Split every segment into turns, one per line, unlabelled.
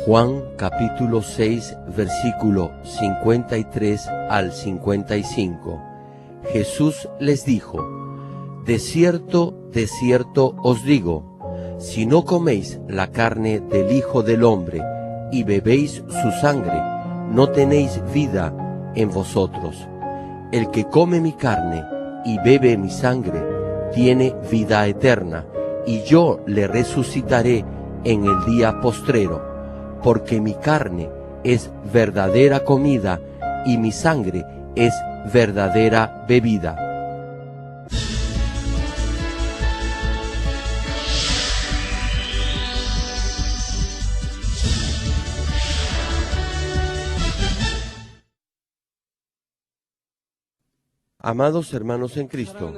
Juan capítulo 6, versículo 53 al 55. Jesús les dijo: de cierto os digo, si no coméis la carne del Hijo del Hombre y bebéis su sangre, no tenéis vida en vosotros. El que come mi carne y bebe mi sangre, tiene vida eterna, y yo le resucitaré en el día postrero, porque mi carne es verdadera comida y mi sangre es verdadera bebida. Amados hermanos en Cristo,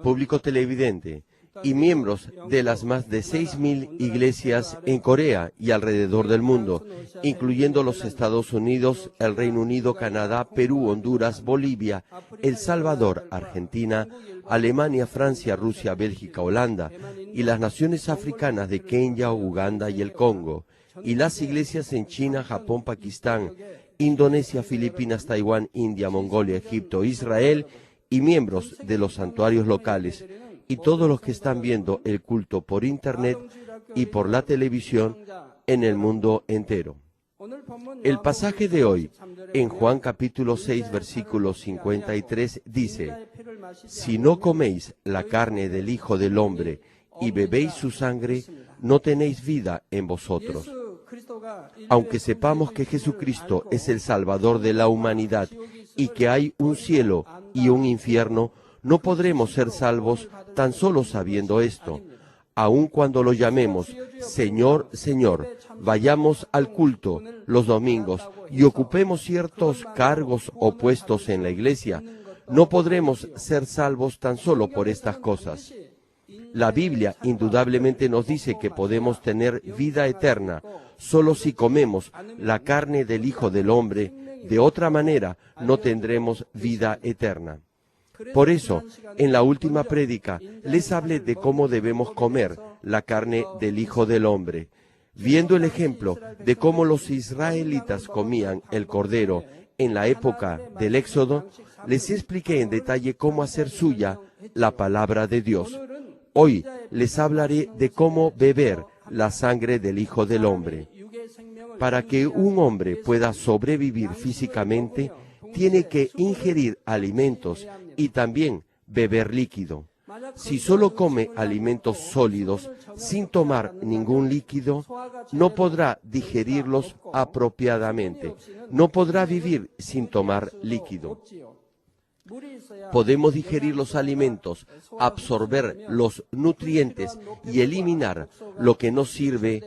público televidente y miembros de las más de 6.000 iglesias en Corea y alrededor del mundo, incluyendo los Estados Unidos, el Reino Unido, Canadá, Perú, Honduras, Bolivia, El Salvador, Argentina, Alemania, Francia, Rusia, Bélgica, Holanda, y las naciones africanas de Kenia, Uganda y el Congo, y las iglesias en China, Japón, Pakistán, Indonesia, Filipinas, Taiwán, India, Mongolia, Egipto, Israel, y miembros de los santuarios locales, y todos los que están viendo el culto por internet y por la televisión en el mundo entero. El pasaje de hoy, en Juan capítulo 6, versículo 53, dice: si no coméis la carne del Hijo del Hombre y bebéis su sangre, no tenéis vida en vosotros. Aunque sepamos que Jesucristo es el Salvador de la humanidad y que hay un cielo y un infierno, no podremos ser salvos tan solo sabiendo esto. Aun cuando lo llamemos Señor, Señor, vayamos al culto los domingos y ocupemos ciertos cargos o puestos en la iglesia, no podremos ser salvos tan solo por estas cosas. La Biblia indudablemente nos dice que podemos tener vida eterna solo si comemos la carne del Hijo del Hombre. De otra manera, no tendremos vida eterna. Por eso, en la última prédica, les hablé de cómo debemos comer la carne del Hijo del Hombre. Viendo el ejemplo de cómo los israelitas comían el cordero en la época del Éxodo, les expliqué en detalle cómo hacer suya la palabra de Dios. Hoy les hablaré de cómo beber la sangre del Hijo del Hombre. Para que un hombre pueda sobrevivir físicamente, tiene que ingerir alimentos y también beber líquido. Si solo come alimentos sólidos sin tomar ningún líquido, no podrá digerirlos apropiadamente. No podrá vivir sin tomar líquido. Podemos digerir los alimentos, absorber los nutrientes y eliminar lo que no sirve,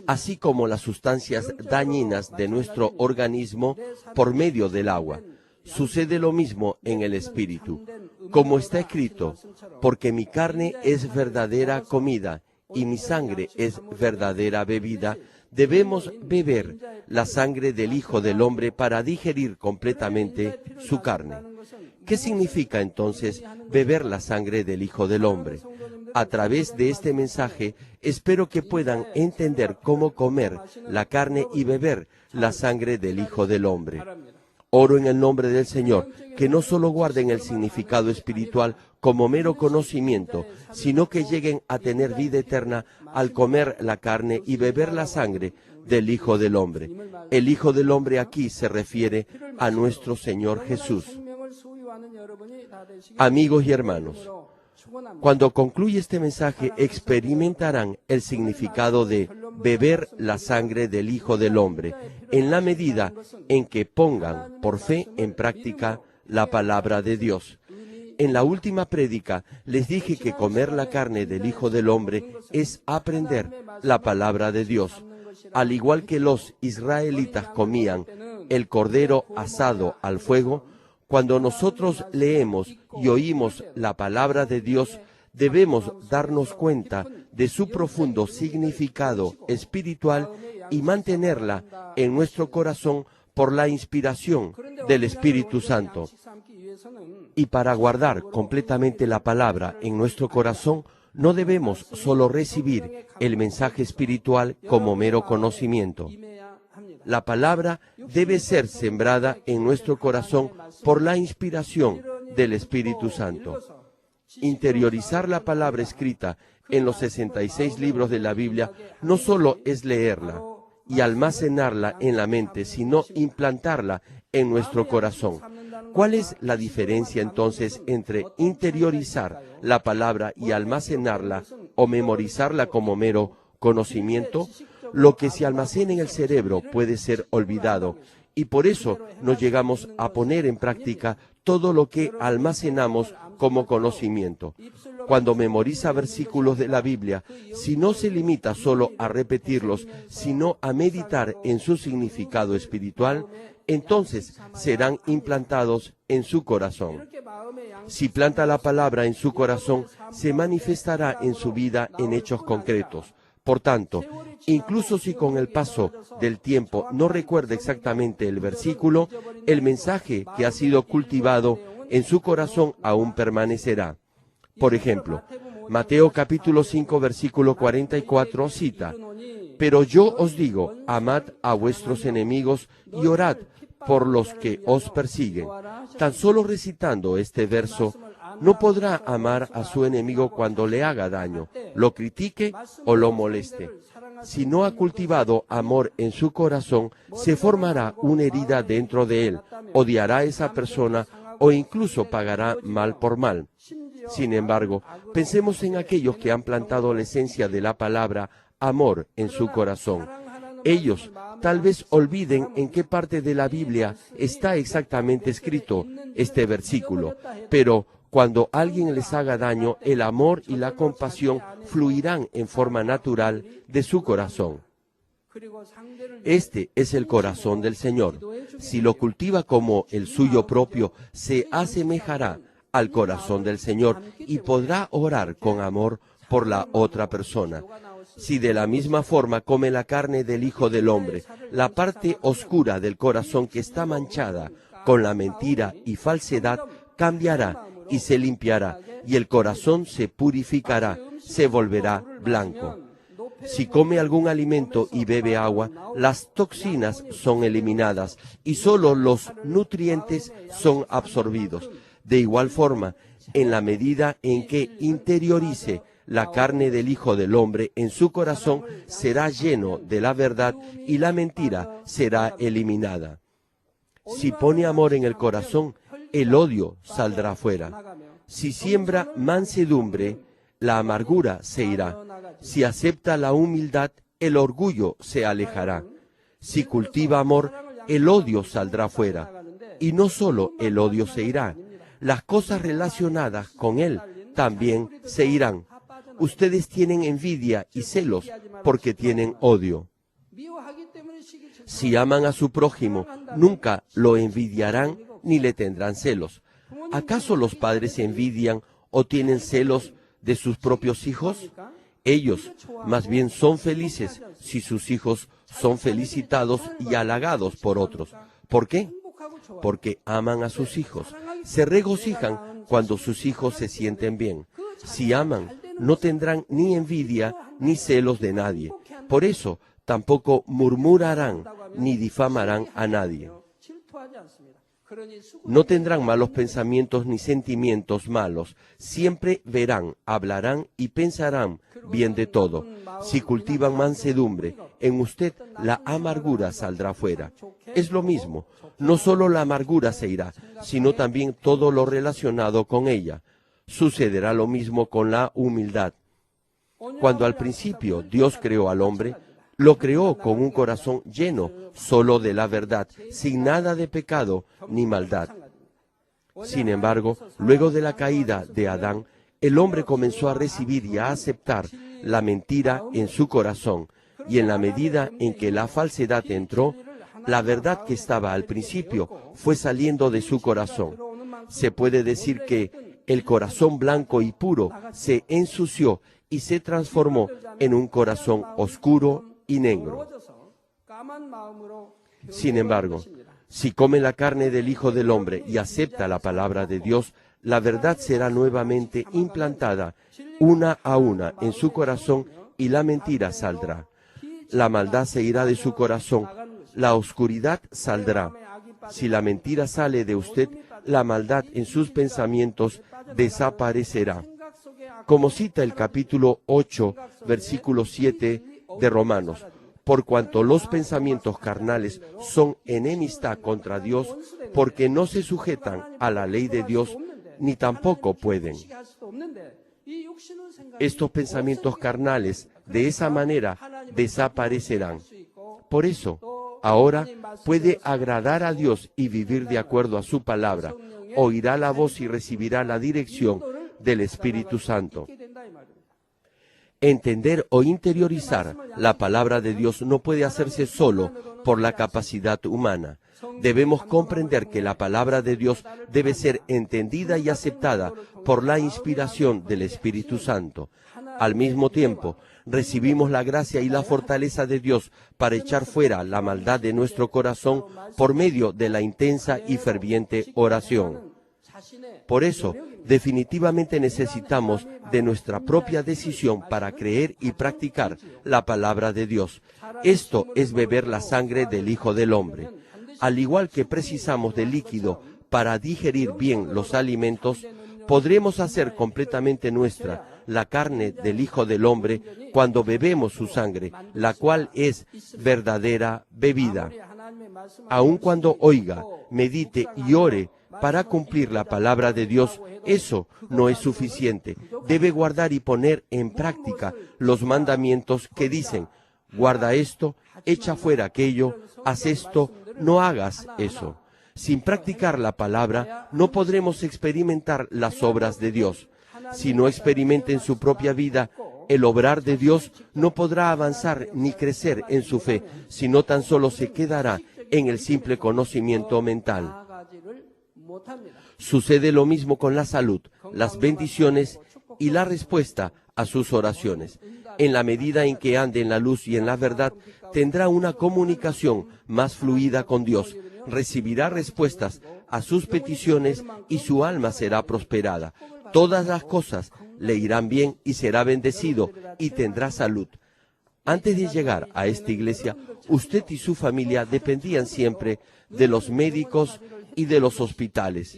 así como las sustancias dañinas de nuestro organismo por medio del agua. Sucede lo mismo en el espíritu. Como está escrito: porque mi carne es verdadera comida y mi sangre es verdadera bebida, debemos beber la sangre del Hijo del Hombre para digerir completamente su carne. ¿Qué significa entonces beber la sangre del Hijo del Hombre? A través de este mensaje, espero que puedan entender cómo comer la carne y beber la sangre del Hijo del Hombre. Oro en el nombre del Señor, que no solo guarden el significado espiritual como mero conocimiento, sino que lleguen a tener vida eterna al comer la carne y beber la sangre del Hijo del Hombre. El Hijo del Hombre aquí se refiere a nuestro Señor Jesús. Amigos y hermanos, cuando concluye este mensaje, experimentarán el significado de beber la sangre del Hijo del Hombre, en la medida en que pongan por fe en práctica la palabra de Dios. En la última prédica les dije que comer la carne del Hijo del Hombre es aprender la palabra de Dios. Al igual que los israelitas comían el cordero asado al fuego, cuando nosotros leemos y oímos la palabra de Dios, debemos darnos cuenta de su profundo significado espiritual y mantenerla en nuestro corazón por la inspiración del Espíritu Santo. Y para guardar completamente la palabra en nuestro corazón, no debemos solo recibir el mensaje espiritual como mero conocimiento. La palabra debe ser sembrada en nuestro corazón por la inspiración del Espíritu Santo. Interiorizar la palabra escrita en los 66 libros de la Biblia no solo es leerla y almacenarla en la mente, sino implantarla en nuestro corazón. ¿Cuál es la diferencia entonces entre interiorizar la palabra y almacenarla o memorizarla como mero conocimiento? Lo que se almacena en el cerebro puede ser olvidado y por eso no llegamos a poner en práctica todo lo que almacenamos como conocimiento. Cuando memoriza versículos de la Biblia, si no se limita solo a repetirlos, sino a meditar en su significado espiritual, entonces serán implantados en su corazón. Si planta la palabra en su corazón, se manifestará en su vida en hechos concretos. Por tanto, incluso si con el paso del tiempo no recuerda exactamente el versículo, el mensaje que ha sido cultivado en su corazón aún permanecerá. Por ejemplo, Mateo capítulo 5 versículo 44 cita: «Pero yo os digo, amad a vuestros enemigos y orad por los que os persiguen». Tan solo recitando este verso, no podrá amar a su enemigo cuando le haga daño, lo critique o lo moleste. Si no ha cultivado amor en su corazón, se formará una herida dentro de él, odiará a esa persona o incluso pagará mal por mal. Sin embargo, pensemos en aquellos que han plantado la esencia de la palabra amor en su corazón. Ellos tal vez olviden en qué parte de la Biblia está exactamente escrito este versículo, pero cuando alguien les haga daño, el amor y la compasión fluirán en forma natural de su corazón. Este es el corazón del Señor. Si lo cultiva como el suyo propio, se asemejará al corazón del Señor y podrá orar con amor por la otra persona. Si de la misma forma come la carne del Hijo del Hombre, la parte oscura del corazón que está manchada con la mentira y falsedad cambiará y se limpiará, y el corazón se purificará, se volverá blanco. Si come algún alimento y bebe agua, las toxinas son eliminadas y solo los nutrientes son absorbidos. De igual forma, en la medida en que interiorice la carne del Hijo del Hombre en su corazón, será lleno de la verdad y la mentira será eliminada. Si pone amor en el corazón, el odio saldrá fuera. Si siembra mansedumbre, la amargura se irá. Si acepta la humildad, el orgullo se alejará. Si cultiva amor, el odio saldrá fuera. Y no solo el odio se irá, las cosas relacionadas con él también se irán. Ustedes tienen envidia y celos porque tienen odio. Si aman a su prójimo, nunca lo envidiarán ni le tendrán celos. ¿Acaso los padres envidian o tienen celos de sus propios hijos? Ellos más bien son felices si sus hijos son felicitados y halagados por otros. ¿Por qué? Porque aman a sus hijos. Se regocijan cuando sus hijos se sienten bien. Si aman, no tendrán ni envidia ni celos de nadie. Por eso, tampoco murmurarán ni difamarán a nadie. No tendrán malos pensamientos ni sentimientos malos. Siempre verán, hablarán y pensarán bien de todo. Si cultivan mansedumbre, en usted la amargura saldrá fuera. Es lo mismo. No solo la amargura se irá, sino también todo lo relacionado con ella. Sucederá lo mismo con la humildad. Cuando al principio Dios creó al hombre, lo creó con un corazón lleno solo de la verdad, sin nada de pecado ni maldad. Sin embargo, luego de la caída de Adán, el hombre comenzó a recibir y a aceptar la mentira en su corazón, y en la medida en que la falsedad entró, la verdad que estaba al principio fue saliendo de su corazón. Se puede decir que el corazón blanco y puro se ensució y se transformó en un corazón oscuro y negro. Sin embargo, si come la carne del Hijo del Hombre y acepta la palabra de Dios, la verdad será nuevamente implantada una a una en su corazón y la mentira saldrá. La maldad se irá de su corazón, la oscuridad saldrá. Si la mentira sale de usted, la maldad en sus pensamientos desaparecerá. Como cita el capítulo 8, versículo 7 de Romanos, por cuanto los pensamientos carnales son enemistad contra Dios, porque no se sujetan a la ley de Dios, ni tampoco pueden. Estos pensamientos carnales de esa manera desaparecerán. Por eso, ahora puede agradar a Dios y vivir de acuerdo a su palabra. Oirá la voz y recibirá la dirección del Espíritu Santo. Entender o interiorizar la palabra de Dios no puede hacerse solo por la capacidad humana. Debemos comprender que la palabra de Dios debe ser entendida y aceptada por la inspiración del Espíritu Santo. Al mismo tiempo, recibimos la gracia y la fortaleza de Dios para echar fuera la maldad de nuestro corazón por medio de la intensa y ferviente oración. Por eso, definitivamente necesitamos de nuestra propia decisión para creer y practicar la palabra de Dios. Esto es beber la sangre del Hijo del Hombre. Al igual que precisamos de líquido para digerir bien los alimentos, podremos hacer completamente nuestra la carne del Hijo del Hombre cuando bebemos su sangre, la cual es verdadera bebida. Aun cuando oiga, medite y ore para cumplir la palabra de Dios, eso no es suficiente. Debe guardar y poner en práctica los mandamientos que dicen: guarda esto, echa fuera aquello, haz esto, no hagas eso. Sin practicar la palabra, no podremos experimentar las obras de Dios. Si no experimenta en su propia vida el obrar de Dios, no podrá avanzar ni crecer en su fe, sino tan solo se quedará en el simple conocimiento mental. Sucede lo mismo con la salud, las bendiciones y la respuesta a sus oraciones. En la medida en que ande en la luz y en la verdad, tendrá una comunicación más fluida con Dios, recibirá respuestas a sus peticiones y su alma será prosperada. Todas las cosas le irán bien y será bendecido y tendrá salud. Antes de llegar a esta iglesia, usted y su familia dependían siempre de los médicos y de los hospitales.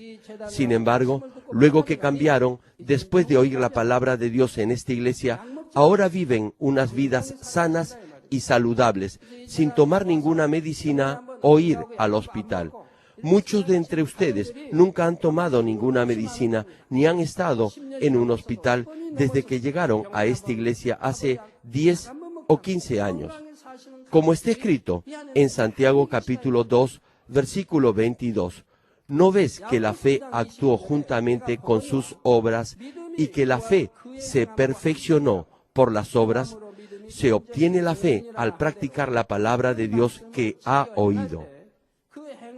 Sin embargo, luego que cambiaron, después de oír la palabra de Dios en esta iglesia, ahora viven unas vidas sanas y saludables, sin tomar ninguna medicina o ir al hospital. Muchos de entre ustedes nunca han tomado ninguna medicina ni han estado en un hospital desde que llegaron a esta iglesia hace 10 o 15 años. Como está escrito en Santiago capítulo 2, versículo 22, ¿no ves que la fe actuó juntamente con sus obras y que la fe se perfeccionó por las obras? Se obtiene la fe al practicar la palabra de Dios que ha oído.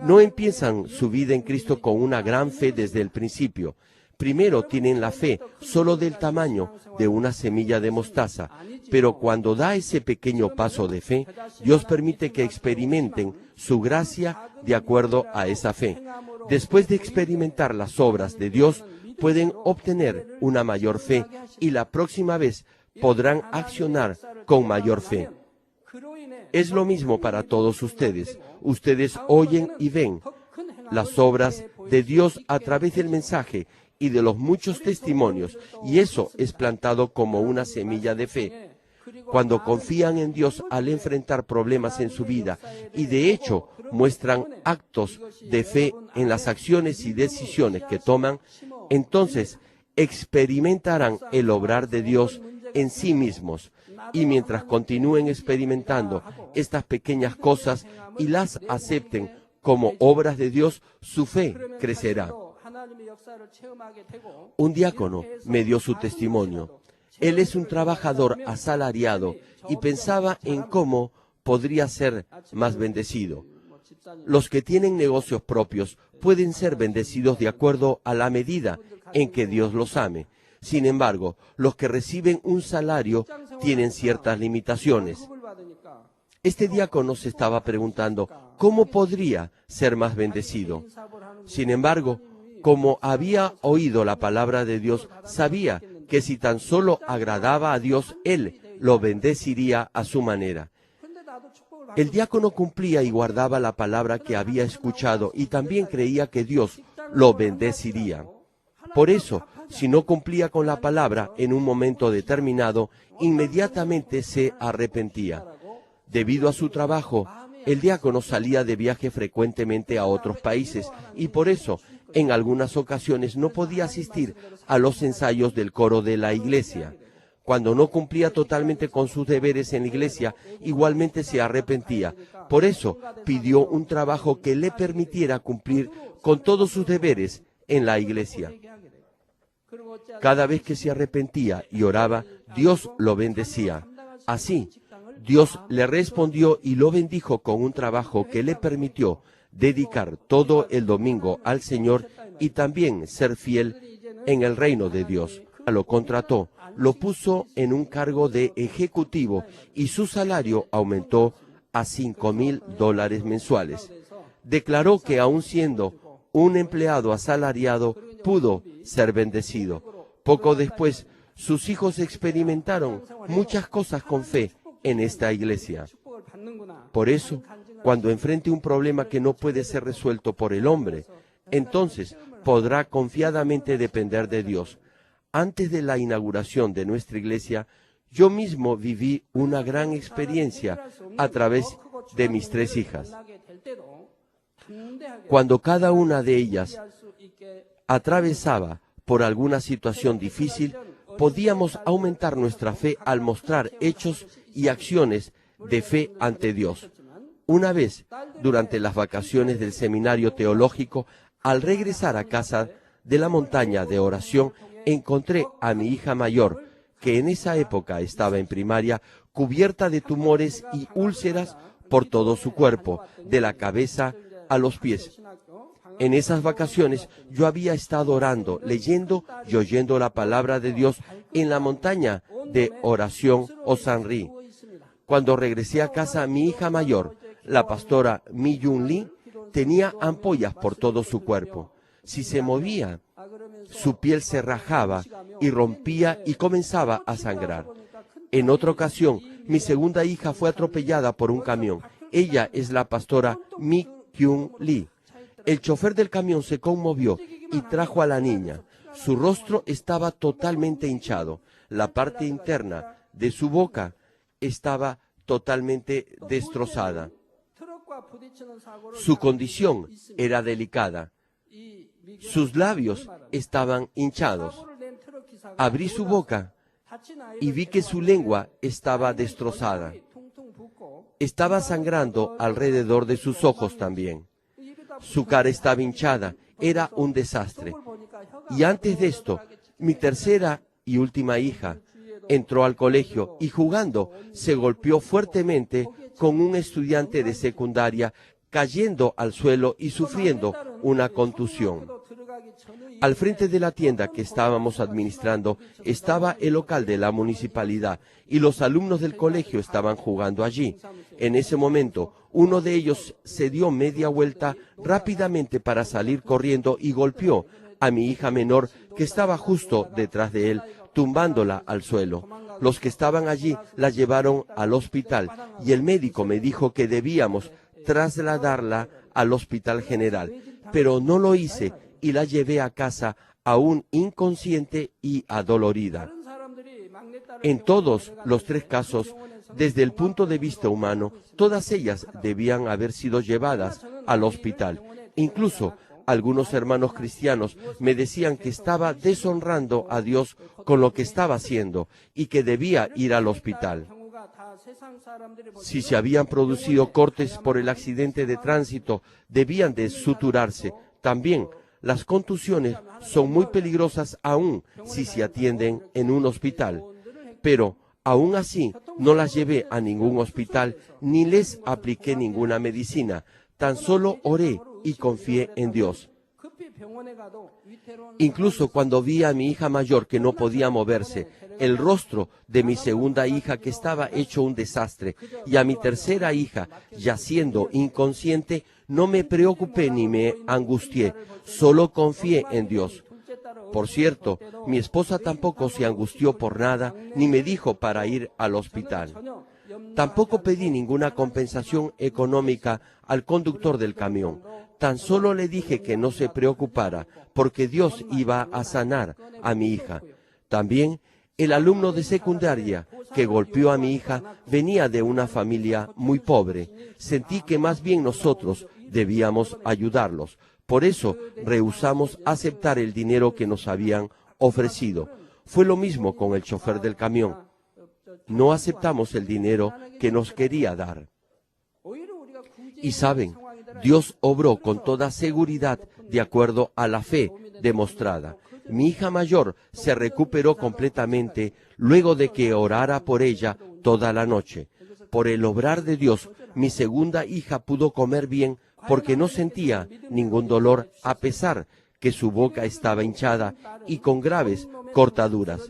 No empiezan su vida en Cristo con una gran fe desde el principio. Primero tienen la fe solo del tamaño de una semilla de mostaza, pero cuando da ese pequeño paso de fe, Dios permite que experimenten su gracia de acuerdo a esa fe. Después de experimentar las obras de Dios, pueden obtener una mayor fe y la próxima vez podrán accionar con mayor fe. Es lo mismo para todos ustedes. Ustedes oyen y ven las obras de Dios a través del mensaje y de los muchos testimonios, y eso es plantado como una semilla de fe. Cuando confían en Dios al enfrentar problemas en su vida y de hecho muestran actos de fe en las acciones y decisiones que toman, entonces experimentarán el obrar de Dios en sí mismos. Y mientras continúen experimentando estas pequeñas cosas y las acepten como obras de Dios, su fe crecerá. Un diácono me dio su testimonio. Él es un trabajador asalariado y pensaba en cómo podría ser más bendecido. Los que tienen negocios propios pueden ser bendecidos de acuerdo a la medida en que Dios los ame. Sin embargo, los que reciben un salario tienen ciertas limitaciones. Este diácono se estaba preguntando, ¿cómo podría ser más bendecido? Sin embargo, como había oído la palabra de Dios, sabía que si tan solo agradaba a Dios, Él lo bendeciría a su manera. El diácono cumplía y guardaba la palabra que había escuchado y también creía que Dios lo bendeciría. Por eso, si no cumplía con la palabra en un momento determinado, inmediatamente se arrepentía. Debido a su trabajo, el diácono salía de viaje frecuentemente a otros países y por eso, en algunas ocasiones, no podía asistir a los ensayos del coro de la iglesia. Cuando no cumplía totalmente con sus deberes en la iglesia, igualmente se arrepentía. Por eso, pidió un trabajo que le permitiera cumplir con todos sus deberes en la iglesia. Cada vez que se arrepentía y oraba, Dios lo bendecía. Así, Dios le respondió y lo bendijo con un trabajo que le permitió dedicar todo el domingo al Señor y también ser fiel en el reino de Dios. Lo contrató, lo puso en un cargo de ejecutivo y su salario aumentó a $5,000 mensuales. Declaró que aun siendo un empleado asalariado, pudo ser bendecido. Poco después, sus hijos experimentaron muchas cosas con fe en esta iglesia. Por eso, cuando enfrente un problema que no puede ser resuelto por el hombre, entonces podrá confiadamente depender de Dios. Antes de la inauguración de nuestra iglesia, yo mismo viví una gran experiencia a través de mis 3 hijas. Cuando cada una de ellas atravesaba por alguna situación difícil, podíamos aumentar nuestra fe al mostrar hechos y acciones de fe ante Dios. Una vez, durante las vacaciones del seminario teológico, al regresar a casa de la montaña de oración, encontré a mi hija mayor, que en esa época estaba en primaria, cubierta de tumores y úlceras por todo su cuerpo, de la cabeza a los pies. En esas vacaciones yo había estado orando, leyendo y oyendo la palabra de Dios en la montaña de oración Osanri. Cuando regresé a casa, mi hija mayor, la pastora Mi Yun Lee, tenía ampollas por todo su cuerpo. Si se movía, su piel se rajaba y rompía y comenzaba a sangrar. En otra ocasión, mi segunda hija fue atropellada por un camión. Ella es la pastora Mi Kyung Lee. El chofer del camión se conmovió y trajo a la niña. Su rostro estaba totalmente hinchado. La parte interna de su boca estaba totalmente destrozada. Su condición era delicada. Sus labios estaban hinchados. Abrí su boca y vi que su lengua estaba destrozada. Estaba sangrando alrededor de sus ojos también. Su cara estaba hinchada. Era un desastre. Y antes de esto, mi tercera y última hija entró al colegio y jugando se golpeó fuertemente con un estudiante de secundaria, cayendo al suelo y sufriendo una contusión. Al frente de la tienda que estábamos administrando estaba el local de la municipalidad y los alumnos del colegio estaban jugando allí. En ese momento, uno de ellos se dio media vuelta rápidamente para salir corriendo y golpeó a mi hija menor que estaba justo detrás de él, tumbándola al suelo. Los que estaban allí la llevaron al hospital y el médico me dijo que debíamos trasladarla al hospital general, pero no lo hice y la llevé a casa aún inconsciente y adolorida. En todos los 3 casos, desde el punto de vista humano, todas ellas debían haber sido llevadas al hospital. Incluso algunos hermanos cristianos me decían que estaba deshonrando a Dios con lo que estaba haciendo y que debía ir al hospital. Si se habían producido cortes por el accidente de tránsito, debían de suturarse. También las contusiones son muy peligrosas aún si se atienden en un hospital. Pero aún así no las llevé a ningún hospital ni les apliqué ninguna medicina. Tan solo oré y confié en Dios. Incluso cuando vi a mi hija mayor que no podía moverse, el rostro de mi segunda hija que estaba hecho un desastre y a mi tercera hija yaciendo inconsciente, no me preocupé ni me angustié, solo confié en Dios. Por cierto, mi esposa tampoco se angustió por nada ni me dijo para ir al hospital. Tampoco pedí ninguna compensación económica al conductor del camión. Tan solo le dije que no se preocupara, porque Dios iba a sanar a mi hija. También el alumno de secundaria que golpeó a mi hija venía de una familia muy pobre. Sentí que más bien nosotros debíamos ayudarlos. Por eso rehusamos aceptar el dinero que nos habían ofrecido. Fue lo mismo con el chofer del camión. No aceptamos el dinero que nos quería dar. Y saben, Dios obró con toda seguridad de acuerdo a la fe demostrada. Mi hija mayor se recuperó completamente luego de que orara por ella toda la noche. Por el obrar de Dios, mi segunda hija pudo comer bien porque no sentía ningún dolor a pesar que su boca estaba hinchada y con graves cortaduras.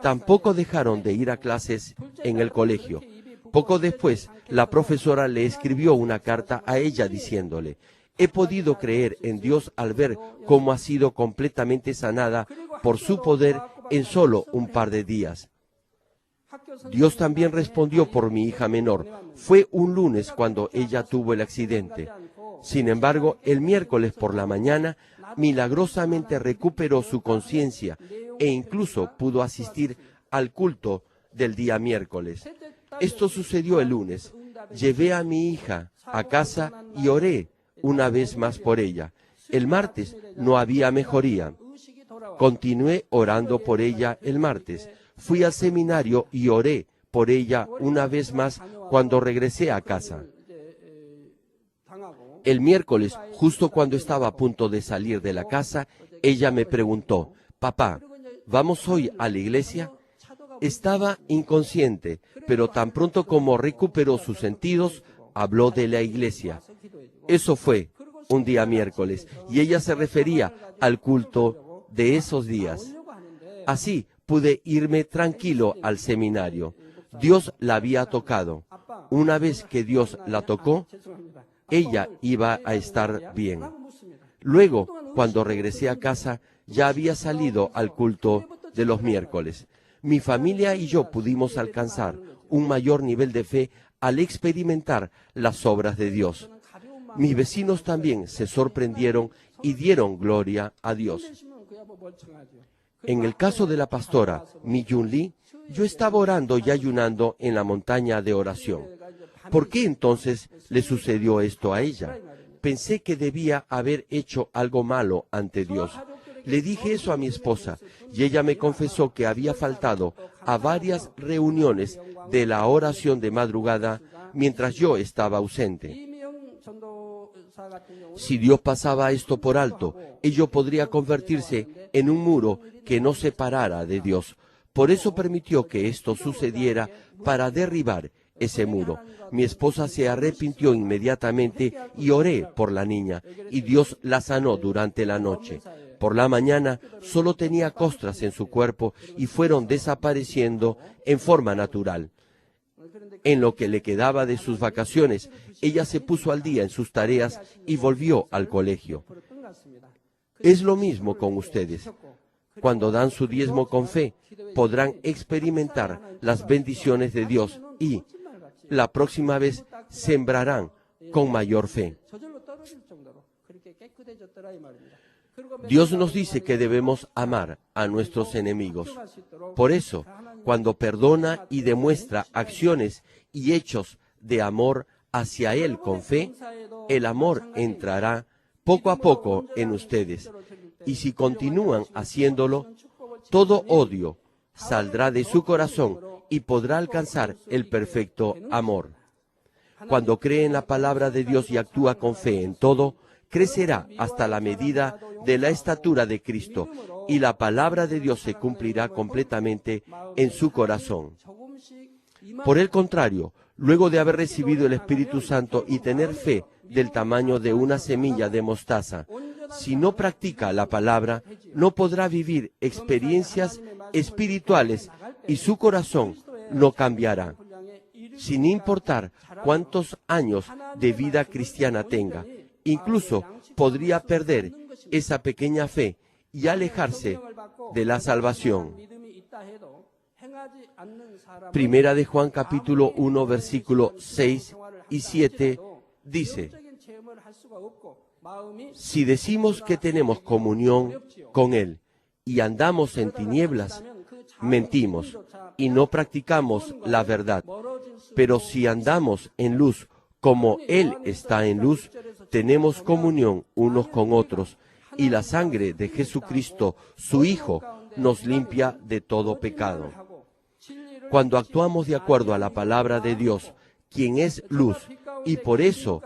Tampoco dejaron de ir a clases en el colegio. Poco después, la profesora le escribió una carta a ella diciéndole: he podido creer en Dios al ver cómo ha sido completamente sanada por su poder en solo un par de días. Dios también respondió por mi hija menor. Fue un lunes cuando ella tuvo el accidente. Sin embargo, el miércoles por la mañana, milagrosamente recuperó su conciencia e incluso pudo asistir al culto del día miércoles. Esto sucedió el lunes. Llevé a mi hija a casa y oré una vez más por ella. El martes no había mejoría. Continué orando por ella el martes. Fui al seminario y oré por ella una vez más cuando regresé a casa. El miércoles, justo cuando estaba a punto de salir de la casa, ella me preguntó: papá, ¿vamos hoy a la iglesia? Estaba inconsciente, pero tan pronto como recuperó sus sentidos, habló de la iglesia. Eso fue un día miércoles, y ella se refería al culto de esos días. Así pude irme tranquilo al seminario. Dios la había tocado. Una vez que Dios la tocó, ella iba a estar bien. Luego, cuando regresé a casa, ya había salido al culto de los miércoles. Mi familia y yo pudimos alcanzar un mayor nivel de fe al experimentar las obras de Dios. Mis vecinos también se sorprendieron y dieron gloria a Dios. En el caso de la pastora Mi Yun Lee, yo estaba orando y ayunando en la montaña de oración. ¿Por qué entonces le sucedió esto a ella? Pensé que debía haber hecho algo malo ante Dios. Le dije eso a mi esposa y ella me confesó que había faltado a varias reuniones de la oración de madrugada mientras yo estaba ausente. Si Dios pasaba esto por alto, ello podría convertirse en un muro que nos separara de Dios. Por eso permitió que esto sucediera para derribar ese muro. Mi esposa se arrepintió inmediatamente y oré por la niña, y Dios la sanó durante la noche. Por la mañana solo tenía costras en su cuerpo y fueron desapareciendo en forma natural. En lo que le quedaba de sus vacaciones, ella se puso al día en sus tareas y volvió al colegio. Es lo mismo con ustedes. Cuando dan su diezmo con fe, podrán experimentar las bendiciones de Dios y, la próxima vez, sembrarán con mayor fe. Dios nos dice que debemos amar a nuestros enemigos. Por eso, cuando perdona y demuestra acciones y hechos de amor hacia Él con fe, el amor entrará poco a poco en ustedes. Y si continúan haciéndolo, todo odio saldrá de su corazón y podrá alcanzar el perfecto amor. Cuando cree en la palabra de Dios y actúa con fe en todo, crecerá hasta la medida de la estatura de Cristo, y la palabra de Dios se cumplirá completamente en su corazón. Por el contrario, luego de haber recibido el Espíritu Santo y tener fe del tamaño de una semilla de mostaza, si no practica la palabra, no podrá vivir experiencias espirituales y su corazón no cambiará. Sin importar cuántos años de vida cristiana tenga, incluso podría perder esa pequeña fe y alejarse de la salvación. Primera de Juan capítulo 1 versículo 6 y 7 dice: si decimos que tenemos comunión con Él y andamos en tinieblas, mentimos y no practicamos la verdad. Pero si andamos en luz como Él está en luz, tenemos comunión unos con otros, y la sangre de Jesucristo, su Hijo, nos limpia de todo pecado. Cuando actuamos de acuerdo a la palabra de Dios, quien es luz, y por eso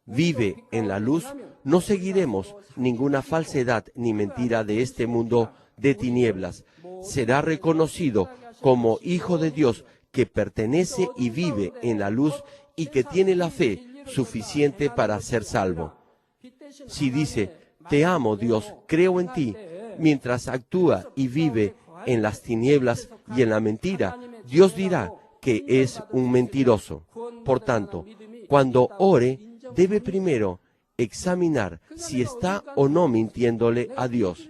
vive en la luz, no seguiremos ninguna falsedad ni mentira de este mundo de tinieblas. Será reconocido como hijo de Dios que pertenece y vive en la luz y que tiene la fe suficiente para ser salvo. Si dice, te amo Dios, creo en ti, mientras actúa y vive en las tinieblas y en la mentira, Dios dirá que es un mentiroso. Por tanto, cuando ore, debe primero examinar si está o no mintiéndole a Dios.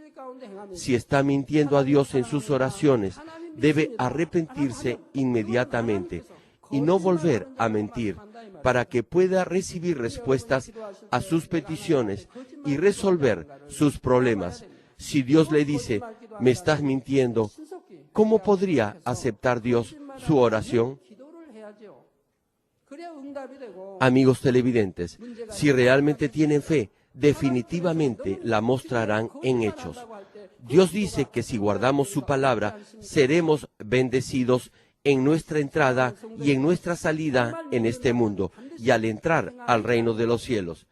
Si está mintiendo a Dios en sus oraciones, debe arrepentirse inmediatamente y no volver a mentir, para que pueda recibir respuestas a sus peticiones y resolver sus problemas. Si Dios le dice, me estás mintiendo, ¿cómo podría aceptar Dios su oración? Amigos televidentes, si realmente tienen fe, definitivamente la mostrarán en hechos. Dios dice que si guardamos su palabra, seremos bendecidos en nuestra entrada y en nuestra salida en este mundo, y al entrar al reino de los cielos.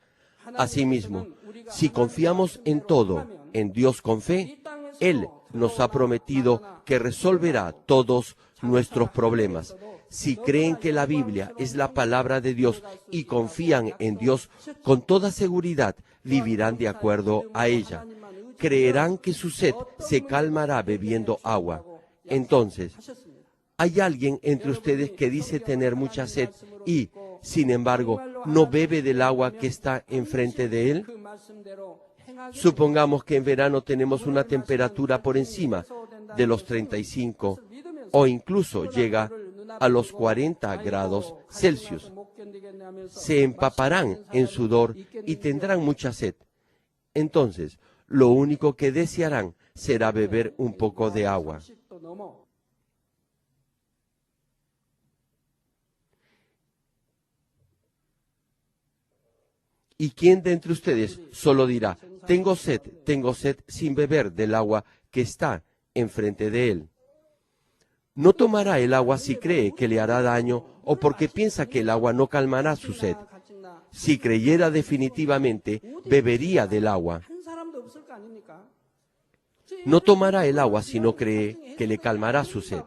Asimismo, si confiamos en todo, en Dios con fe, Él nos ha prometido que resolverá todos nuestros problemas. Si creen que la Biblia es la palabra de Dios y confían en Dios, con toda seguridad vivirán de acuerdo a ella. Creerán que su sed se calmará bebiendo agua. Entonces, ¿hay alguien entre ustedes que dice tener mucha sed y, sin embargo, no bebe del agua que está enfrente de él? Supongamos que en verano tenemos una temperatura por encima de los 35 o incluso llega a los 40 grados Celsius. Se empaparán en sudor y tendrán mucha sed. Entonces, lo único que desearán será beber un poco de agua. ¿Y quién de entre ustedes solo dirá, tengo sed sin beber del agua que está enfrente de él? No tomará el agua si cree que le hará daño o porque piensa que el agua no calmará su sed. Si creyera definitivamente, bebería del agua. No tomará el agua si no cree que le calmará su sed.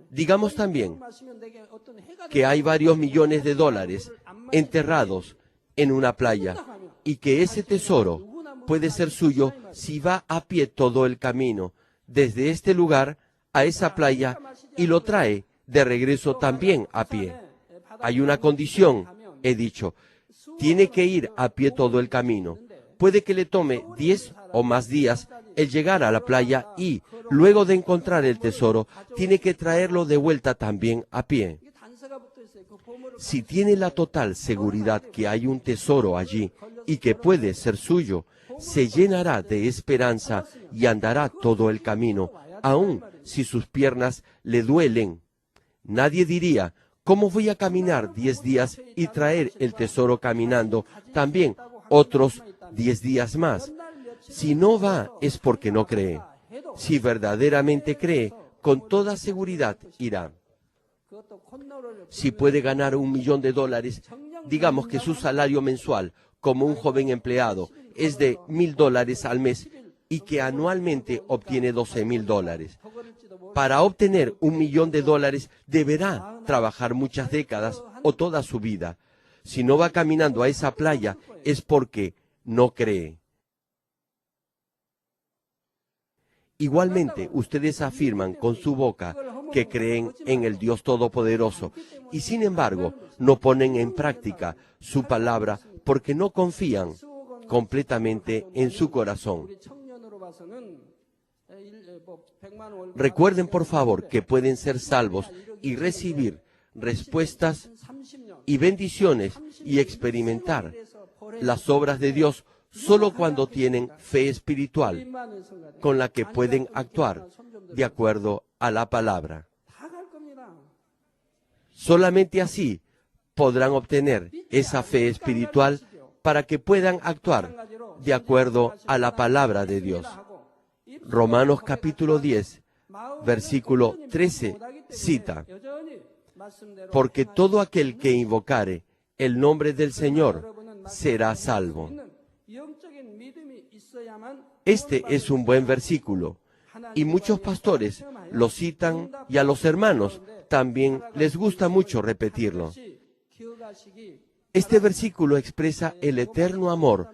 Digamos también que hay varios millones de dólares enterrados en una playa y que ese tesoro puede ser suyo si va a pie todo el camino, desde este lugar a esa playa, y lo trae de regreso también a pie. Hay una condición, he dicho, tiene que ir a pie todo el camino. Puede que le tome 10 o más días el llegar a la playa y, luego de encontrar el tesoro, tiene que traerlo de vuelta también a pie. Si tiene la total seguridad que hay un tesoro allí y que puede ser suyo, se llenará de esperanza y andará todo el camino, aun si sus piernas le duelen. Nadie diría, ¿cómo voy a caminar 10 días y traer el tesoro caminando también otros 10 días más? Si no va es porque no cree. Si verdaderamente cree, con toda seguridad irá. Si puede ganar $1 millón, digamos que su salario mensual, como un joven empleado, es de $1,000 al mes y que anualmente obtiene $12,000. Para obtener $1 millón deberá trabajar muchas décadas o toda su vida. Si no va caminando a esa playa es porque no cree. Igualmente, ustedes afirman con su boca que creen en el Dios Todopoderoso y sin embargo no ponen en práctica su palabra porque no confían completamente en su corazón. Recuerden, por favor, que pueden ser salvos y recibir respuestas y bendiciones y experimentar las obras de Dios solo cuando tienen fe espiritual con la que pueden actuar de acuerdo a la palabra. Solamente así podrán obtener esa fe espiritual para que puedan actuar de acuerdo a la palabra de Dios. Romanos capítulo 10, versículo 13 cita: porque todo aquel que invocare el nombre del Señor será salvo. Este es un buen versículo y muchos pastores lo citan y a los hermanos también les gusta mucho repetirlo. Este versículo expresa el eterno amor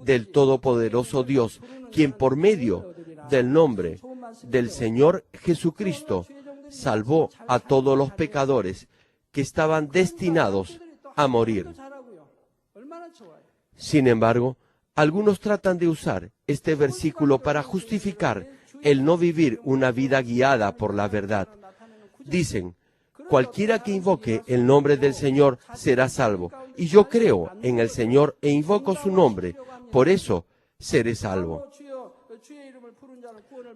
del Todopoderoso Dios, quien por medio del nombre del Señor Jesucristo salvó a todos los pecadores que estaban destinados a morir. Sin embargo, algunos tratan de usar este versículo para justificar el no vivir una vida guiada por la verdad. Dicen: cualquiera que invoque el nombre del Señor será salvo, y yo creo en el Señor e invoco su nombre, por eso seré salvo.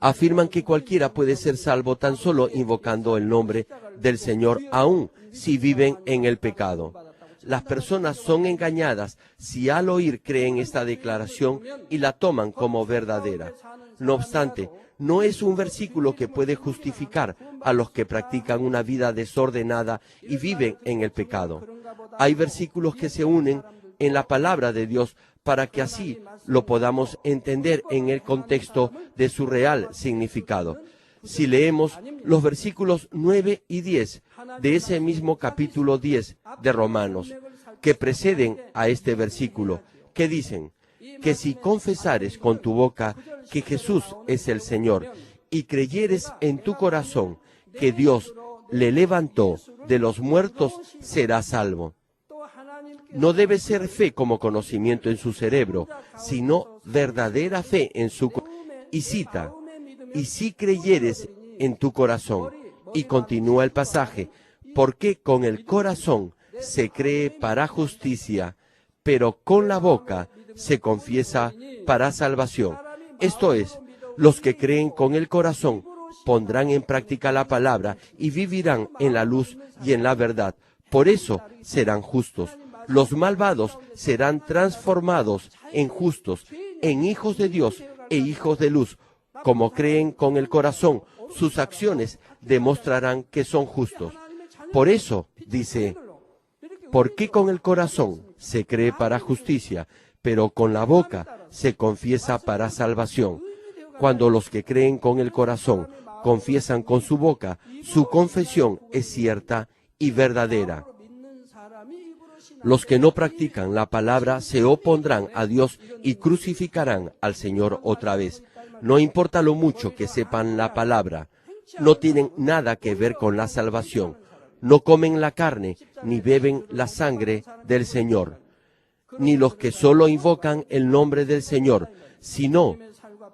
Afirman que cualquiera puede ser salvo tan solo invocando el nombre del Señor, aun si viven en el pecado. Las personas son engañadas si al oír creen esta declaración y la toman como verdadera. No obstante, no es un versículo que puede justificar a los que practican una vida desordenada y viven en el pecado. Hay versículos que se unen en la palabra de Dios para que así lo podamos entender en el contexto de su real significado. Si leemos los versículos 9 y 10 de ese mismo capítulo 10 de Romanos, que preceden a este versículo, que dicen que si confesares con tu boca que Jesús es el Señor y creyeres en tu corazón que Dios le levantó de los muertos, serás salvo. No debe ser fe como conocimiento en su cerebro, sino verdadera fe en su corazón. Y cita: y si creyeres en tu corazón. Y continúa el pasaje: porque con el corazón se cree para justicia, pero con la boca se confiesa para salvación. Esto es, los que creen con el corazón pondrán en práctica la palabra y vivirán en la luz y en la verdad. Por eso serán justos. Los malvados serán transformados en justos, en hijos de Dios e hijos de luz. Como creen con el corazón, sus acciones demostrarán que son justos. Por eso, dice, porque con el corazón se cree para justicia, pero con la boca se confiesa para salvación. Cuando los que creen con el corazón confiesan con su boca, su confesión es cierta y verdadera. Los que no practican la palabra se opondrán a Dios y crucificarán al Señor otra vez. No importa lo mucho que sepan la palabra, no tienen nada que ver con la salvación. No comen la carne, ni beben la sangre del Señor, ni los que solo invocan el nombre del Señor, sino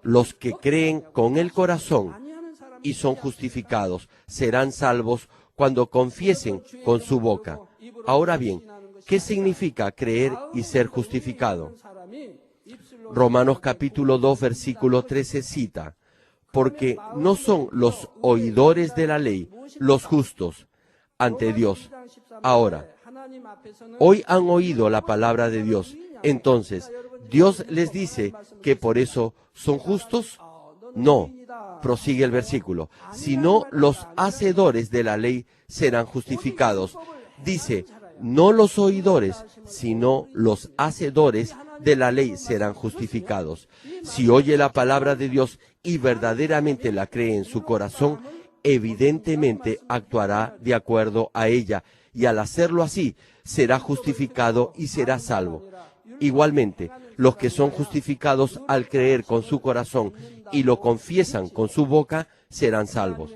los que creen con el corazón y son justificados, serán salvos cuando confiesen con su boca. Ahora bien, ¿qué significa creer y ser justificado? Romanos capítulo 2, versículo 13 cita: porque no son los oidores de la ley los justos ante Dios. Ahora, hoy han oído la palabra de Dios. Entonces, ¿Dios les dice que por eso son justos? No, prosigue el versículo, sino los hacedores de la ley serán justificados. Dice, no los oidores, sino los hacedores de la ley serán justificados. Si oye la palabra de Dios y verdaderamente la cree en su corazón, evidentemente actuará de acuerdo a ella, y al hacerlo así, será justificado y será salvo. Igualmente, los que son justificados al creer con su corazón y lo confiesan con su boca, serán salvos.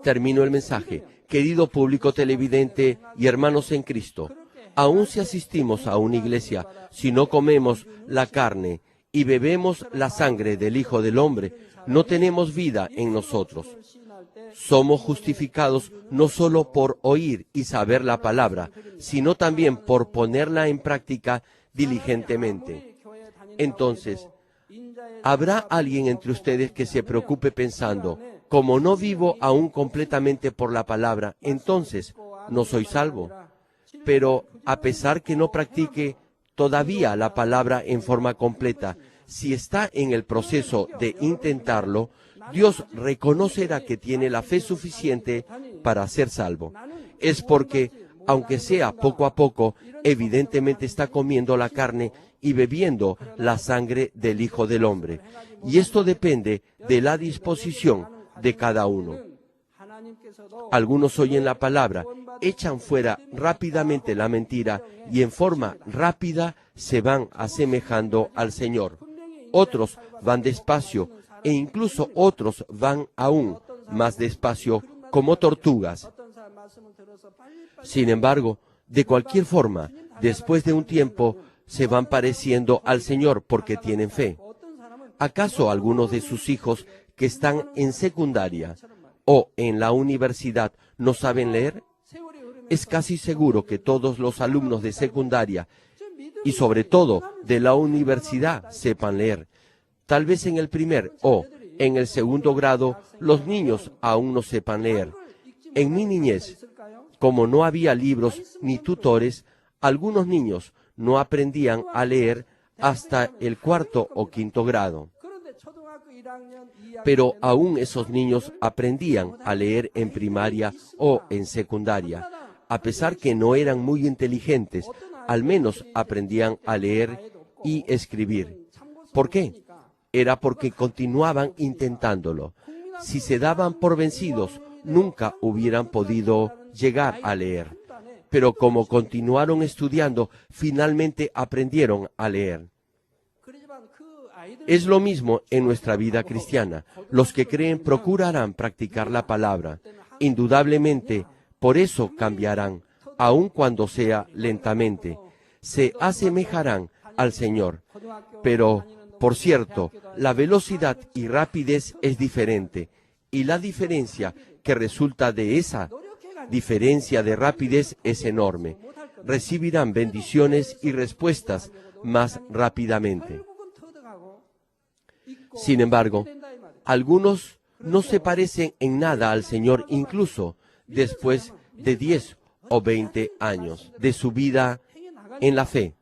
Termino el mensaje. Querido público televidente y hermanos en Cristo, aun si asistimos a una iglesia, si no comemos la carne y bebemos la sangre del Hijo del Hombre, no tenemos vida en nosotros. Somos justificados no solo por oír y saber la palabra, sino también por ponerla en práctica diligentemente. Entonces, ¿habrá alguien entre ustedes que se preocupe pensando, como no vivo aún completamente por la palabra, entonces no soy salvo? Pero a pesar que no practique todavía la palabra en forma completa, si está en el proceso de intentarlo, Dios reconocerá que tiene la fe suficiente para ser salvo. Es porque, aunque sea poco a poco, evidentemente está comiendo la carne y bebiendo la sangre del Hijo del Hombre. Y esto depende de la disposición de cada uno. Algunos oyen la palabra, echan fuera rápidamente la mentira y en forma rápida se van asemejando al Señor. Otros van despacio e incluso otros van aún más despacio como tortugas. Sin embargo, de cualquier forma, después de un tiempo, se van pareciendo al Señor porque tienen fe. ¿Acaso algunos de sus hijos que están en secundaria o en la universidad no saben leer? Es casi seguro que todos los alumnos de secundaria y sobre todo de la universidad sepan leer. Tal vez en el primer o en el segundo grado los niños aún no sepan leer. En mi niñez, como no había libros ni tutores, algunos niños no aprendían a leer hasta el cuarto o quinto grado. Pero aún esos niños aprendían a leer en primaria o en secundaria. A pesar que no eran muy inteligentes, al menos aprendían a leer y escribir. ¿Por qué? Era porque continuaban intentándolo. Si se daban por vencidos, nunca hubieran podido llegar a leer. Pero como continuaron estudiando, finalmente aprendieron a leer. Es lo mismo en nuestra vida cristiana. Los que creen procurarán practicar la palabra. Indudablemente, por eso cambiarán, aun cuando sea lentamente. Se asemejarán al Señor. Pero, por cierto, la velocidad y rapidez es diferente. Y la diferencia que resulta de esa diferencia de rapidez es enorme. Recibirán bendiciones y respuestas más rápidamente. Sin embargo, algunos no se parecen en nada al Señor incluso después de 10 o 20 años de su vida en la fe.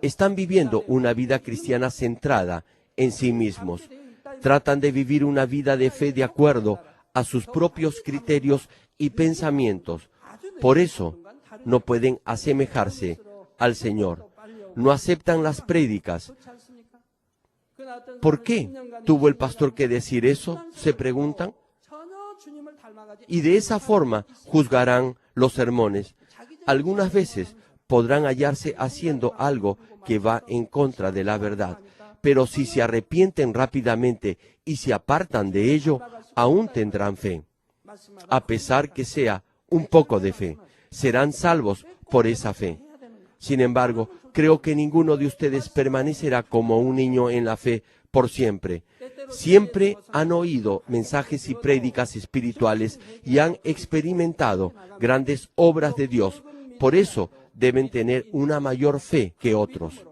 Están viviendo una vida cristiana centrada en sí mismos. Tratan de vivir una vida de fe de acuerdo a sus propios criterios y pensamientos. Por eso, no pueden asemejarse al Señor. No aceptan las prédicas. ¿Por qué tuvo el pastor que decir eso?, se preguntan. Y de esa forma juzgarán los sermones. Algunas veces podrán hallarse haciendo algo que va en contra de la verdad, pero si se arrepienten rápidamente y se apartan de ello, aún tendrán fe. A pesar que sea un poco de fe, serán salvos por esa fe. Sin embargo, creo que ninguno de ustedes permanecerá como un niño en la fe por siempre. Siempre han oído mensajes y prédicas espirituales y han experimentado grandes obras de Dios. Por eso deben tener una mayor fe que otros.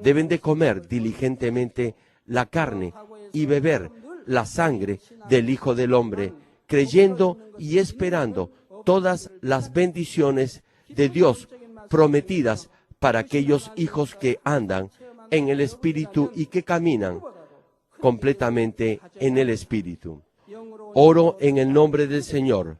Deben de comer diligentemente la carne y beber la sangre del Hijo del Hombre, creyendo y esperando todas las bendiciones de Dios prometidas para aquellos hijos que andan en el Espíritu y que caminan completamente en el Espíritu. Oro en el nombre del Señor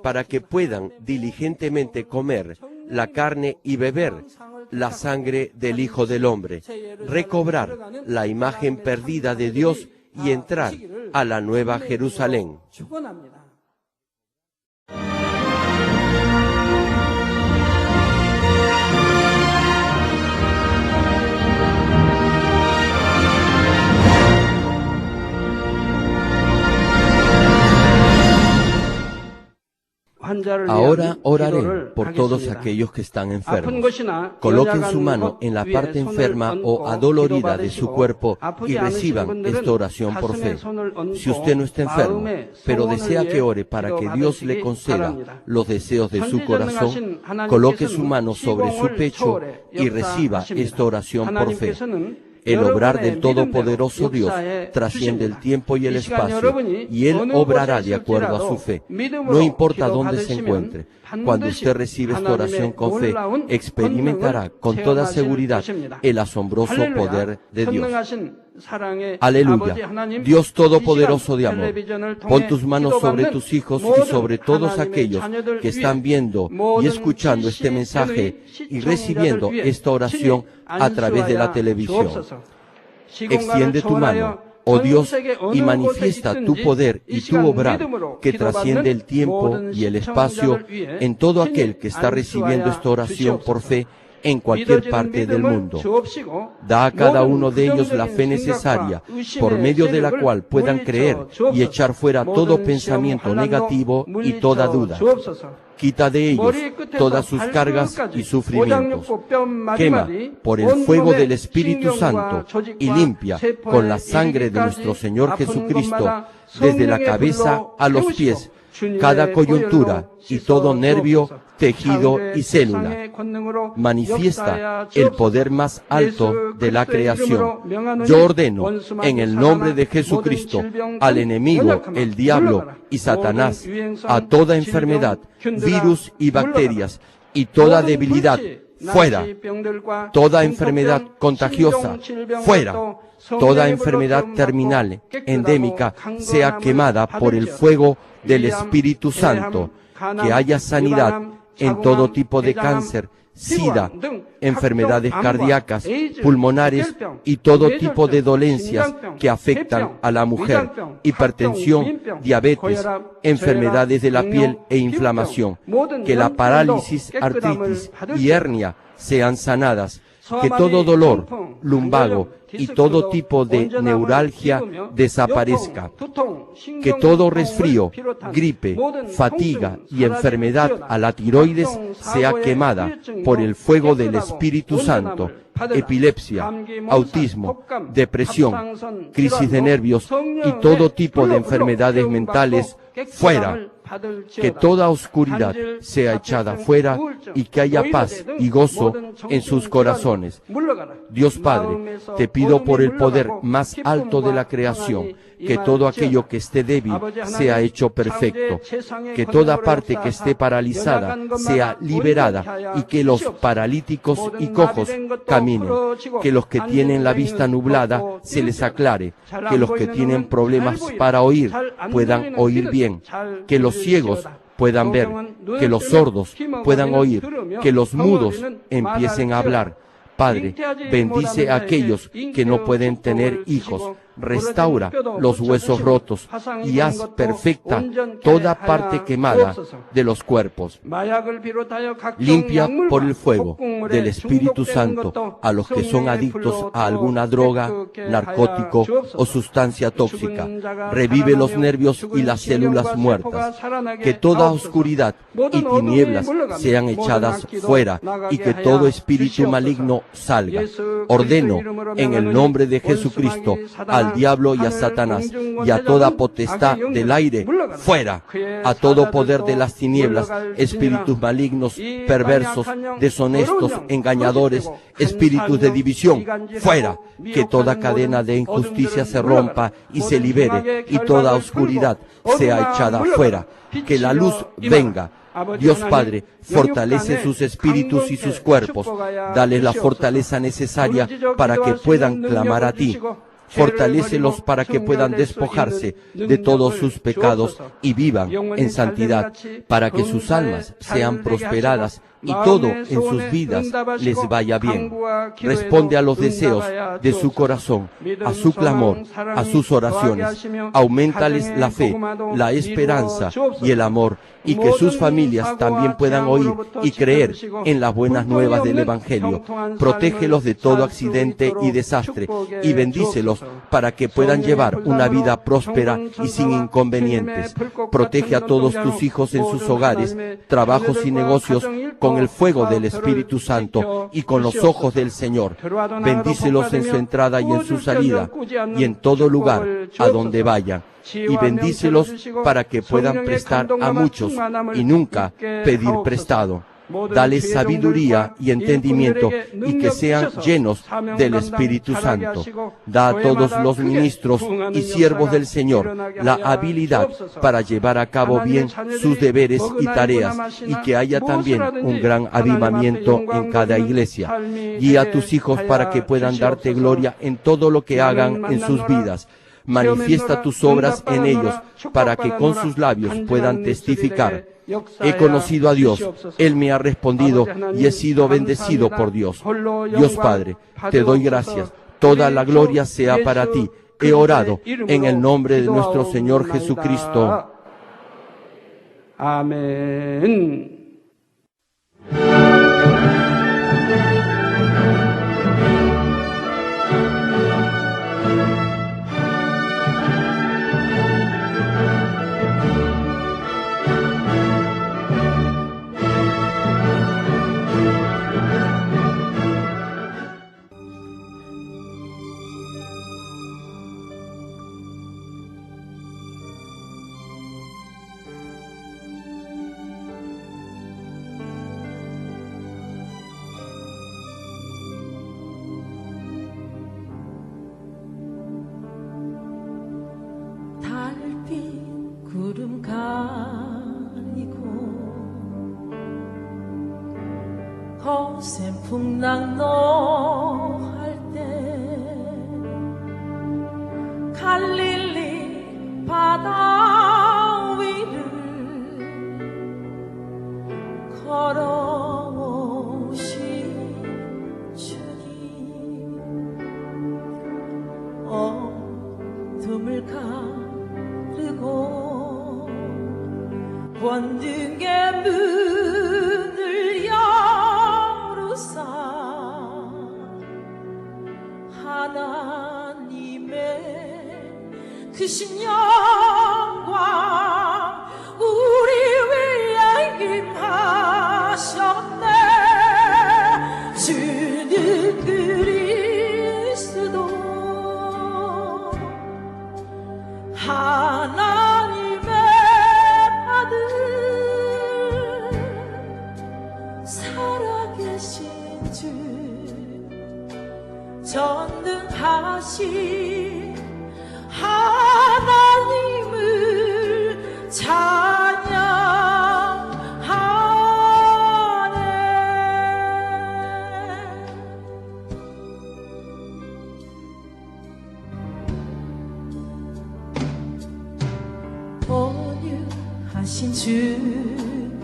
para que puedan diligentemente comer la carne y beber la sangre del Hijo del Hombre, recobrar la imagen perdida de Dios y entrar a la Nueva Jerusalén. Ahora oraré por todos aquellos que están enfermos. Coloquen su mano en la parte enferma o adolorida de su cuerpo y reciban esta oración por fe. Si usted no está enfermo, pero desea que ore para que Dios le conceda los deseos de su corazón, coloque su mano sobre su pecho y reciba esta oración por fe. El obrar del Todopoderoso Dios trasciende el tiempo y el espacio, y Él obrará de acuerdo a su fe. No importa dónde se encuentre, cuando usted recibe esta oración con fe, experimentará con toda seguridad el asombroso poder de Dios. Aleluya. Dios Todopoderoso de amor, pon tus manos sobre tus hijos y sobre todos aquellos que están viendo y escuchando este mensaje y recibiendo esta oración a través de la televisión. Extiende tu mano, oh Dios, y manifiesta tu poder y tu obrar que trasciende el tiempo y el espacio en todo aquel que está recibiendo esta oración por fe en cualquier parte del mundo. Da a cada uno de ellos la fe necesaria, por medio de la cual puedan creer y echar fuera todo pensamiento negativo y toda duda. Quita de ellos todas sus cargas y sufrimientos. Quema por el fuego del Espíritu Santo y limpia con la sangre de nuestro Señor Jesucristo, desde la cabeza a los pies, cada coyuntura y todo nervio, tejido y célula. Manifiesta el poder más alto de la creación. Yo ordeno en el nombre de Jesucristo al enemigo, el diablo y Satanás, a toda enfermedad, virus y bacterias y toda debilidad, fuera. Toda enfermedad contagiosa, fuera. Toda enfermedad terminal, endémica, sea quemada por el fuego del Espíritu Santo. Que haya sanidad en todo tipo de cáncer, SIDA, enfermedades cardíacas, pulmonares y todo tipo de dolencias que afectan a la mujer, hipertensión, diabetes, enfermedades de la piel e inflamación. Que la parálisis, artritis y hernia sean sanadas. Que todo dolor, lumbago y todo tipo de neuralgia desaparezca. Que todo resfrío, gripe, fatiga y enfermedad a la tiroides sea quemada por el fuego del Espíritu Santo. Epilepsia, autismo, depresión, crisis de nervios y todo tipo de enfermedades mentales, fuera. Que toda oscuridad sea echada fuera y que haya paz y gozo en sus corazones. Dios Padre, te pido por el poder más alto de la creación, que todo aquello que esté débil sea hecho perfecto, que toda parte que esté paralizada sea liberada y que los paralíticos y cojos caminen, que los que tienen la vista nublada se les aclare, que los que tienen problemas para oír puedan oír bien, que los ciegos puedan ver, que los sordos puedan oír, que los mudos empiecen a hablar. Padre, bendice a aquellos que no pueden tener hijos, restaura los huesos rotos y haz perfecta toda parte quemada de los cuerpos. Limpia por el fuego del Espíritu Santo a los que son adictos a alguna droga, narcótico o sustancia tóxica. Revive los nervios y las células muertas. Que toda oscuridad y tinieblas sean echadas fuera y que todo espíritu maligno salga. Ordeno en el nombre de Jesucristo al diablo y a Satanás y a toda potestad del aire, fuera. A todo poder de las tinieblas, espíritus malignos, perversos, deshonestos, engañadores, espíritus de división, fuera. Que toda cadena de injusticia se rompa y se libere y toda oscuridad sea echada fuera. Que la luz venga. Dios Padre, fortalece sus espíritus y sus cuerpos. Dale la fortaleza necesaria para que puedan clamar a ti. Fortalécelos para que puedan despojarse de todos sus pecados y vivan en santidad, para que sus almas sean prosperadas y todo en sus vidas les vaya bien. Responde a los deseos de su corazón, a su clamor, a sus oraciones. Auméntales la fe, la esperanza y el amor y que sus familias también puedan oír y creer en las buenas nuevas del Evangelio. Protégelos de todo accidente y desastre y bendícelos para que puedan llevar una vida próspera y sin inconvenientes. Protege a todos tus hijos en sus hogares, trabajos y negocios con el fuego del Espíritu Santo y con los ojos del Señor. Bendícelos en su entrada y en su salida y en todo lugar a donde vayan. Y bendícelos para que puedan prestar a muchos y nunca pedir prestado. Dales sabiduría y entendimiento y que sean llenos del Espíritu Santo. Da a todos los ministros y siervos del Señor la habilidad para llevar a cabo bien sus deberes y tareas y que haya también un gran avivamiento en cada iglesia. Guía a tus hijos para que puedan darte gloria en todo lo que hagan en sus vidas. Manifiesta tus obras en ellos para que con sus labios puedan testificar. He conocido a Dios, Él me ha respondido y he sido bendecido por Dios. Dios Padre, te doy gracias, toda la gloria sea para ti. He orado en el nombre de nuestro Señor Jesucristo.
Amén.
구름 가리고 거센 풍랑노할 때 갈릴리 바다 위를 걸어오신 주님 어둠을 가르고 원등의 문을 열으사 하나님의 크신 영광 우리 위에 임하셨네. 주는 그리스도 하나님의 아들 살아계신 주 전능하신 하나님을 찬양하네. 온유하신 주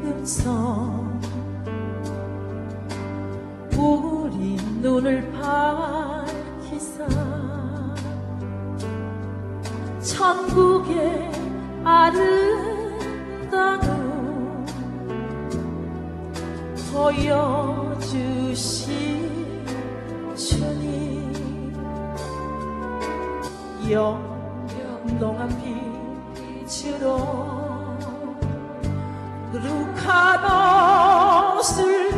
음성 우리 눈을 밝히사 천국의 아름다움 보여주신 주님 영영롱한 빛으로 거룩한 옷을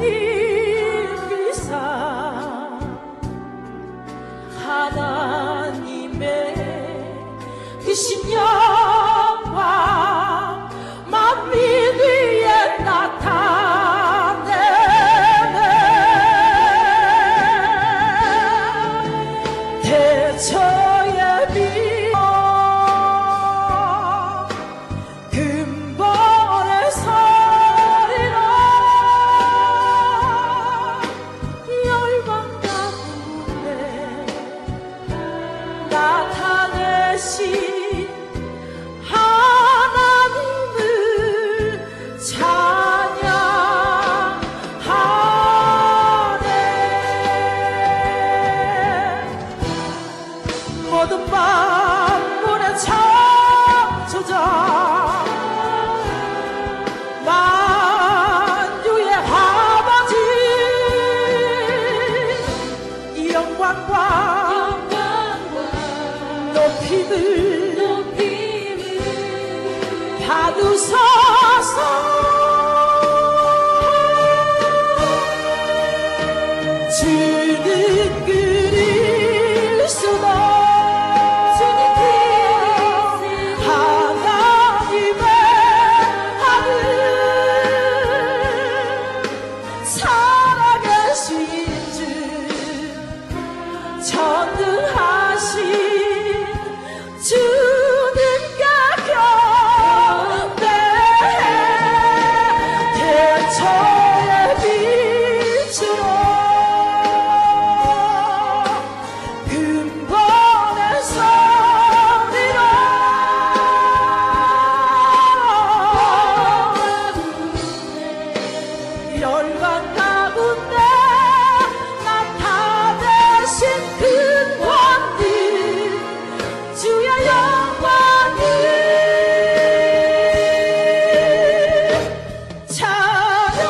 입히사 하나님의 크신 영광 만민 위에 나타내네. 대처의 빛 금벌의 소리로 열방 가운데 나타내신 하나님을 찬양하네. 모든 만물의 창조자 받으소서. 주는 그리스도 하나님의 아들 살아계신 주 전능하신 주님께 경배해 대처의 빛으로 근본의 소리로 열반 가운데 나타내신 근원들 주의 영광을 찬양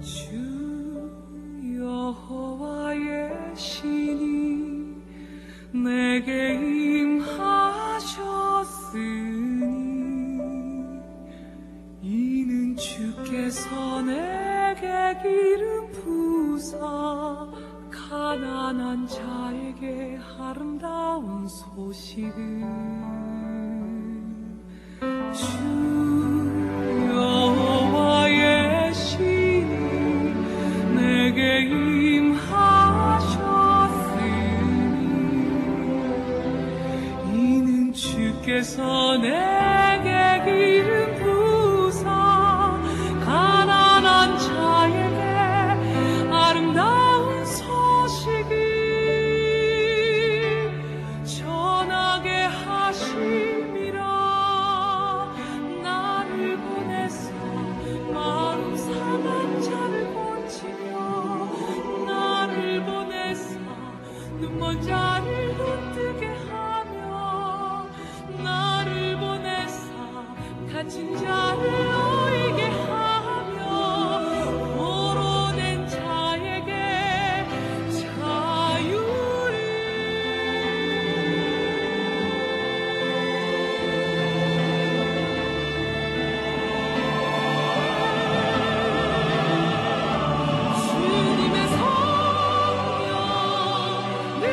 주 여호와의 신이 내게 임하셨으니 이는 주께서 내게 기름 부사 가난한 자에게 아름다운 소식을 주 여호와의 신이 내게 임하셨으니 이는 주께서 내게 기름 부사 가난한 자에게 아름다운 소식을 전하게 하심이라. 나를 보내사 마음 상한 자를 고치며 나를 보내사 눈먼 자를 눈뜨게 하며 나를 보내사 갇힌 자를 놓이게 하며 포로된 자에게 자유를 주님의 성령 늘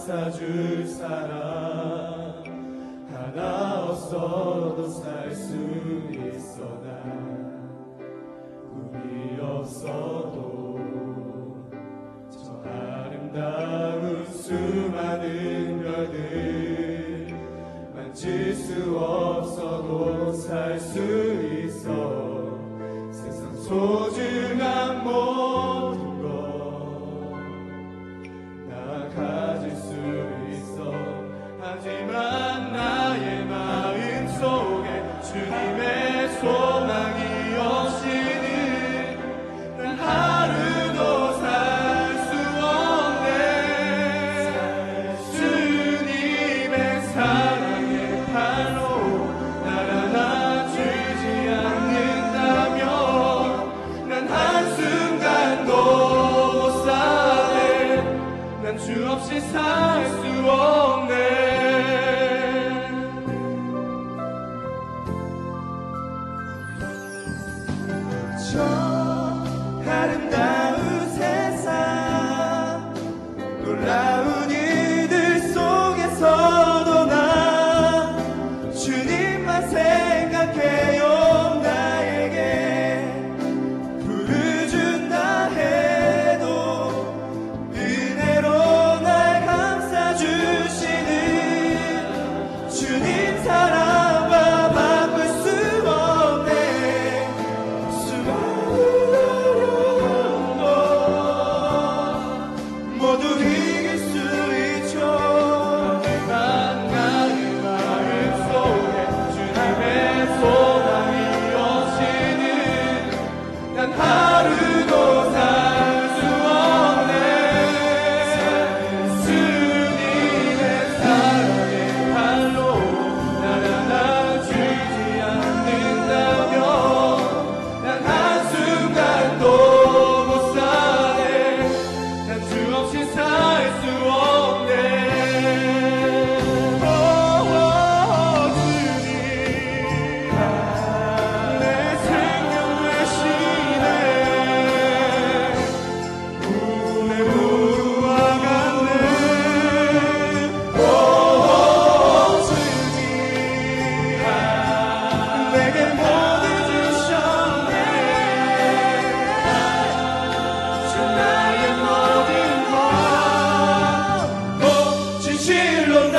감싸줄 사람 하나 없어도 살 수 있어. 난 꿈이 없어도 저 아름다운 수많은 별들 만질 수 없어도 살 수 있어. 세상 소중한 모든 것 다 가질 수 있어. 하지만 나의 마음 속에 주님의 소망이 없이는 난 하루도 살 수 없네. 주님의 사랑의 팔로 날 안아주지 않는다면 난 한순간도 못 살래. 난 주 없이 살 수 없네. 저 아름다운 세상 놀라운 일들 속에서도 나 주님만 생각해요. 나에게 불을 준다 해도 은혜로 날 감싸주시는 주님 사랑과 바꿀 수 없네. 수많은 어려움도 모두 이길 수 있죠. 하지만 나의 마음 속에 주님의 소망이 없이는 난 하루도 살 수 없네. 주님의 사랑의 팔로 날 안아주지 않는다면 난 한순간도 못 살래. 난 주 없이 살 수 없네. 주님 내 생명 되시네. 내 무ru와 같네. 주님 내게 모두 주셨네. 주 나의 모든 것 진실로 나